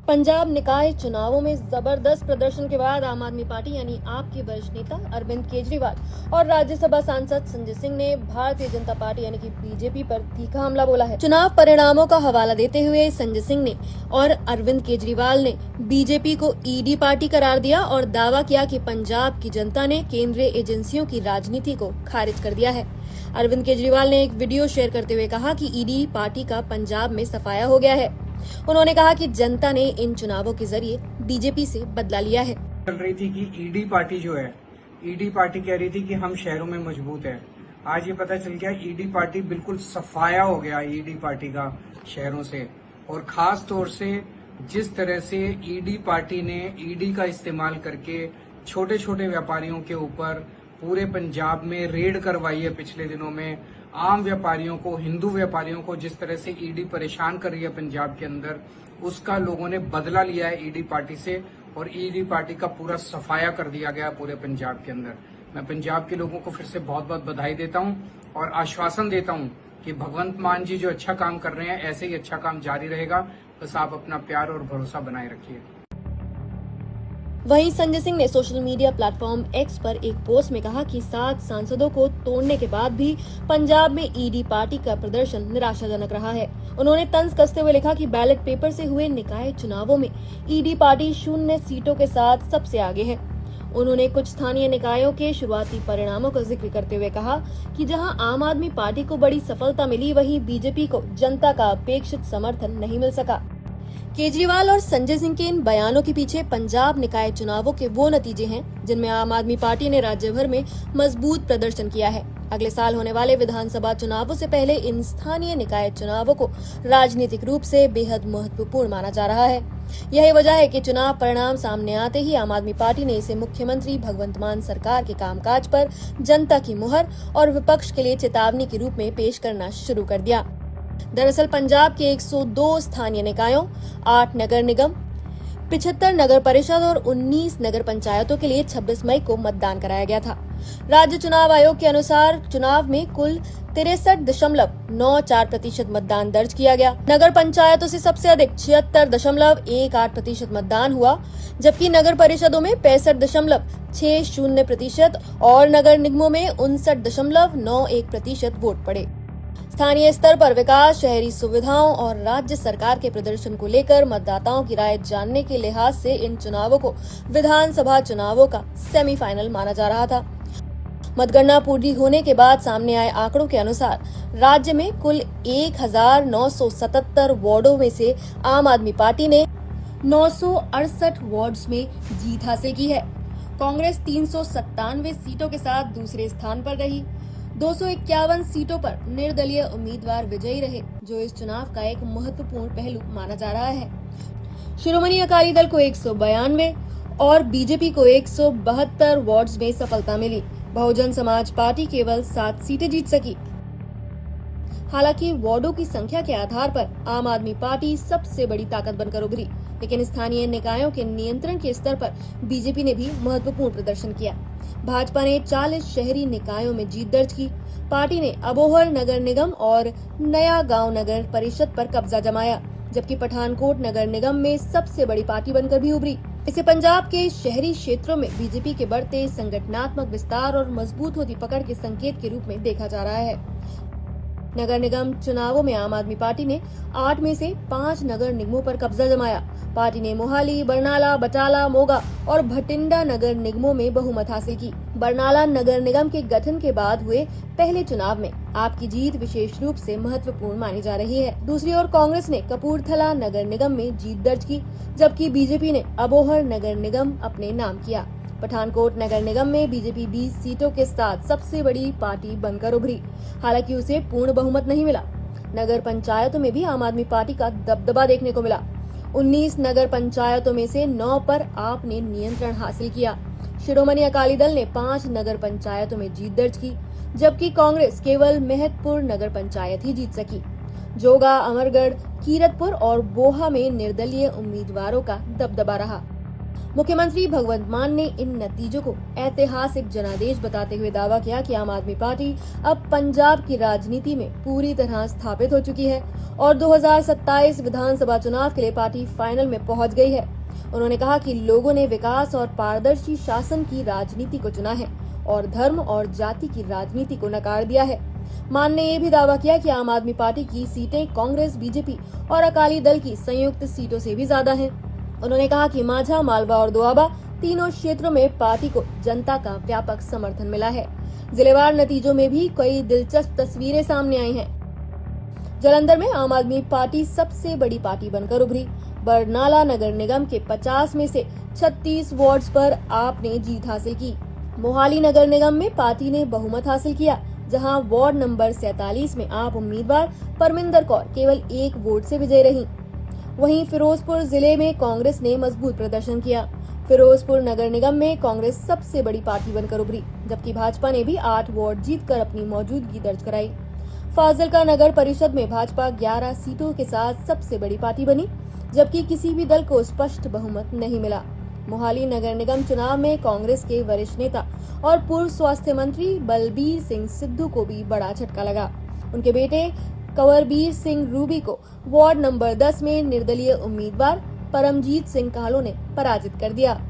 पंजाब निकाय चुनावों में जबरदस्त प्रदर्शन के बाद आम आदमी पार्टी यानी आप के वरिष्ठ नेता अरविंद केजरीवाल और राज्यसभा सांसद संजय सिंह ने भारतीय जनता पार्टी यानी कि बीजेपी पर तीखा हमला बोला है। चुनाव परिणामों का हवाला देते हुए संजय सिंह ने और अरविंद केजरीवाल ने बीजेपी को ईडी पार्टी करार दिया और दावा किया कि पंजाब की जनता ने केंद्रीय एजेंसियों की राजनीति को खारिज कर दिया है। अरविंद केजरीवाल ने एक वीडियो शेयर करते हुए कहा कि ईडी पार्टी का पंजाब में सफाया हो गया है। उन्होंने कहा कि जनता ने इन चुनावों के जरिए बीजेपी से बदला लिया है। चल रही थी कि ईडी पार्टी जो है, ईडी पार्टी कह रही थी कि हम शहरों में मजबूत है। आज ये पता चल गया ईडी पार्टी बिल्कुल सफाया हो गया ईडी पार्टी का शहरों से। और खास तौर से जिस तरह से ईडी पार्टी ने ईडी का इस्तेमाल करके छोटे छोटे व्यापारियों के ऊपर पूरे पंजाब में रेड करवाई है पिछले दिनों में, आम व्यापारियों को, हिंदू व्यापारियों को जिस तरह से ईडी परेशान कर रही है पंजाब के अंदर, उसका लोगों ने बदला लिया है ईडी पार्टी से और ईडी पार्टी का पूरा सफाया कर दिया गया पूरे पंजाब के अंदर। मैं पंजाब के लोगों को फिर से बहुत बहुत बधाई देता हूं और आश्वासन देता हूं कि भगवंत मान जी जो अच्छा काम कर रहे हैं ऐसे ही अच्छा काम जारी रहेगा। बस आप अपना प्यार और भरोसा बनाए रखिए। वहीं संजय सिंह ने सोशल मीडिया प्लेटफॉर्म एक्स पर एक पोस्ट में कहा कि 7 सांसदों को तोड़ने के बाद भी पंजाब में ईडी पार्टी का प्रदर्शन निराशाजनक रहा है। उन्होंने तंज कसते हुए लिखा कि बैलेट पेपर से हुए निकाय चुनावों में ईडी पार्टी 0 सीटों के साथ सबसे आगे है। उन्होंने कुछ स्थानीय निकायों के शुरुआती परिणामों का जिक्र करते हुए कहा कि जहां आम आदमी पार्टी को बड़ी सफलता मिली, वहीं बीजेपी को जनता का अपेक्षित समर्थन नहीं मिल सका। केजरीवाल और संजय सिंह के इन बयानों के पीछे पंजाब निकाय चुनावों के वो नतीजे हैं जिनमें आम आदमी पार्टी ने राज्य भर में मजबूत प्रदर्शन किया है। अगले साल होने वाले विधानसभा चुनावों से पहले इन स्थानीय निकाय चुनावों को राजनीतिक रूप से बेहद महत्वपूर्ण माना जा रहा है। यही वजह है कि चुनाव परिणाम सामने आते ही आम आदमी पार्टी ने इसे मुख्यमंत्री भगवंत मान सरकार के कामकाज पर जनता की मुहर और विपक्ष के लिए चेतावनी के रूप में पेश करना शुरू कर दिया। दरअसल पंजाब के 102 स्थानीय निकायों, 8 नगर निगम, 75 नगर परिषद और 19 नगर पंचायतों के लिए 26 मई को मतदान कराया गया था। राज्य चुनाव आयोग के अनुसार चुनाव में कुल 63.94% मतदान दर्ज किया गया। नगर पंचायतों से सबसे अधिक 76.18% मतदान हुआ, जबकि नगर परिषदों में 65.60% और नगर निगमों में 59.91% वोट पड़े। स्थानीय स्तर पर विकास, शहरी सुविधाओं और राज्य सरकार के प्रदर्शन को लेकर मतदाताओं की राय जानने के लिहाज से इन चुनावों को विधानसभा चुनावों का सेमीफाइनल माना जा रहा था। मतगणना पूरी होने के बाद सामने आए आंकड़ों के अनुसार राज्य में कुल 1977 वार्डों में से आम आदमी पार्टी ने 968 वार्ड्स में जीत हासिल की है। कांग्रेस 397 सीटों के साथ दूसरे स्थान पर रही। 251 सीटों पर निर्दलीय उम्मीदवार विजयी रहे, जो इस चुनाव का एक महत्वपूर्ण पहलू माना जा रहा है। शिरोमणि अकाली दल को 192 और बीजेपी को 172 वार्ड्स में सफलता मिली। बहुजन समाज पार्टी केवल 7 सीटें जीत सकी। हालांकि वार्डों की संख्या के आधार पर आम आदमी पार्टी सबसे बड़ी ताकत बनकर उभरी, लेकिन स्थानीय निकायों के नियंत्रण के स्तर पर बीजेपी ने भी महत्वपूर्ण प्रदर्शन किया। भाजपा ने 40 शहरी निकायों में जीत दर्ज की। पार्टी ने अबोहर नगर निगम और नया गांव नगर परिषद पर कब्जा जमाया, जबकि पठानकोट नगर निगम में सबसे बड़ी पार्टी बनकर भी उभरी। इसे पंजाब के शहरी क्षेत्रों में बीजेपी के बढ़ते संगठनात्मक विस्तार और मजबूत होती पकड़ के संकेत के रूप में देखा जा रहा है। नगर निगम चुनावों में आम आदमी पार्टी ने 8 में से 5 नगर निगमों पर कब्जा जमाया। पार्टी ने मोहाली, बरनाला, बटाला, मोगा और भटिंडा नगर निगमों में बहुमत हासिल की। बरनाला नगर निगम के गठन के बाद हुए पहले चुनाव में आपकी जीत विशेष रूप से महत्वपूर्ण मानी जा रही है। दूसरी ओर कांग्रेस ने कपूरथला नगर निगम में जीत दर्ज की, जबकि बीजेपी ने अबोहर नगर निगम अपने नाम किया। पठानकोट नगर निगम में बीजेपी 20 सीटों के साथ सबसे बड़ी पार्टी बनकर उभरी, हालांकि उसे पूर्ण बहुमत नहीं मिला। नगर पंचायतों में भी आम आदमी पार्टी का दबदबा देखने को मिला। 19 नगर पंचायतों में से 9 पर आप ने नियंत्रण हासिल किया। शिरोमणि अकाली दल ने 5 नगर पंचायतों में जीत दर्ज की, जबकि कांग्रेस केवल महतपुर नगर पंचायत ही जीत सकी। जोगा, अमरगढ़, कीरतपुर और बोहा में निर्दलीय उम्मीदवारों का दबदबा रहा। मुख्यमंत्री भगवंत मान ने इन नतीजों को ऐतिहासिक जनादेश बताते हुए दावा किया कि आम आदमी पार्टी अब पंजाब की राजनीति में पूरी तरह स्थापित हो चुकी है और 2027 विधानसभा चुनाव के लिए पार्टी फाइनल में पहुंच गई है। उन्होंने कहा कि लोगों ने विकास और पारदर्शी शासन की राजनीति को चुना है और धर्म और जाति की राजनीति को नकार दिया है। मान ने यह भी दावा किया कि आम आदमी पार्टी की सीटें कांग्रेस, बीजेपी और अकाली दल की संयुक्त सीटों से भी ज्यादा हैं। उन्होंने कहा कि माझा, मालवा और दोआबा तीनों क्षेत्रों में पार्टी को जनता का व्यापक समर्थन मिला है। जिलेवार नतीजों में भी कई दिलचस्प तस्वीरें सामने आई हैं। जालंधर में आम आदमी पार्टी सबसे बड़ी पार्टी बनकर उभरी। बरनाला नगर निगम के 50 में से 36 वार्ड्स पर आप ने जीत हासिल की। मोहाली नगर निगम में पार्टी ने बहुमत हासिल किया, जहां वार्ड नंबर 47 में आप उम्मीदवार परमिंदर कौर केवल 1 वोट से विजयी रहीं। वहीं फिरोजपुर जिले में कांग्रेस ने मजबूत प्रदर्शन किया। फिरोजपुर नगर निगम में कांग्रेस सबसे बड़ी पार्टी बनकर उभरी, जबकि भाजपा ने भी 8 वार्ड जीतकर अपनी मौजूदगी दर्ज कराई। फाजिलका नगर परिषद में भाजपा 11 सीटों के साथ सबसे बड़ी पार्टी बनी, जबकि किसी भी दल को स्पष्ट बहुमत नहीं मिला। मोहाली नगर निगम चुनाव में कांग्रेस के वरिष्ठ नेता और पूर्व स्वास्थ्य मंत्री बलबीर सिंह सिद्धू को भी बड़ा झटका लगा। उनके बेटे कंवरबीर सिंह रूबी को वार्ड नंबर 10 में निर्दलीय उम्मीदवार परमजीत सिंह काहलो ने पराजित कर दिया।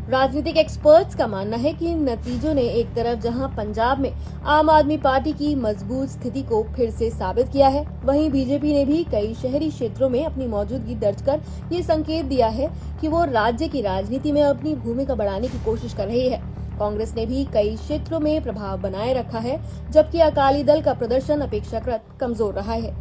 राजनीतिक एक्सपर्ट्स का मानना है कि इन नतीजों ने एक तरफ जहां पंजाब में आम आदमी पार्टी की मजबूत स्थिति को फिर से साबित किया है, वहीं बीजेपी ने भी कई शहरी क्षेत्रों में अपनी मौजूदगी दर्ज कर ये संकेत दिया है कि वो राज्य की राजनीति में अपनी भूमिका बढ़ाने की कोशिश कर रही है। कांग्रेस ने भी कई क्षेत्रों में प्रभाव बनाए रखा है, जबकि अकाली दल का प्रदर्शन अपेक्षाकृत कमजोर रहा है।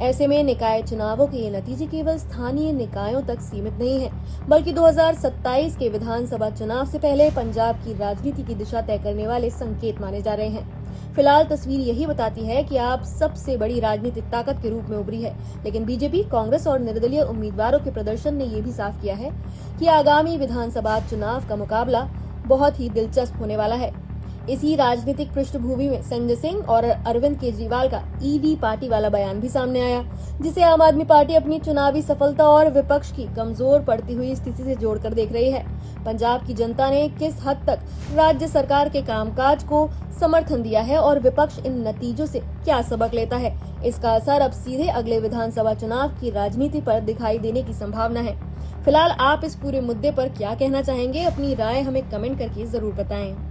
ऐसे में निकाय चुनावों के ये नतीजे केवल स्थानीय निकायों तक सीमित नहीं है, बल्कि 2027 के विधानसभा चुनाव से पहले पंजाब की राजनीति की दिशा तय करने वाले संकेत माने जा रहे हैं। फिलहाल तस्वीर यही बताती है कि आप सबसे बड़ी राजनीतिक ताकत के रूप में उभरी है, लेकिन बीजेपी, कांग्रेस और निर्दलीय उम्मीदवारों के प्रदर्शन ने ये भी साफ किया है कि आगामी विधानसभा चुनाव का मुकाबला बहुत ही दिलचस्प होने वाला है। इसी राजनीतिक पृष्ठभूमि में संजय सिंह और अरविंद केजरीवाल का ईडी पार्टी वाला बयान भी सामने आया, जिसे आम आदमी पार्टी अपनी चुनावी सफलता और विपक्ष की कमजोर पड़ती हुई स्थिति से जोड़कर देख रही है। पंजाब की जनता ने किस हद तक राज्य सरकार के कामकाज को समर्थन दिया है और विपक्ष इन नतीजों से क्या सबक लेता है, इसका असर अब सीधे अगले विधानसभा चुनाव की राजनीति पर दिखाई देने की संभावना है। फिलहाल आप इस पूरे मुद्दे पर क्या कहना चाहेंगे? अपनी राय हमें कमेंट करके जरूर बताएं।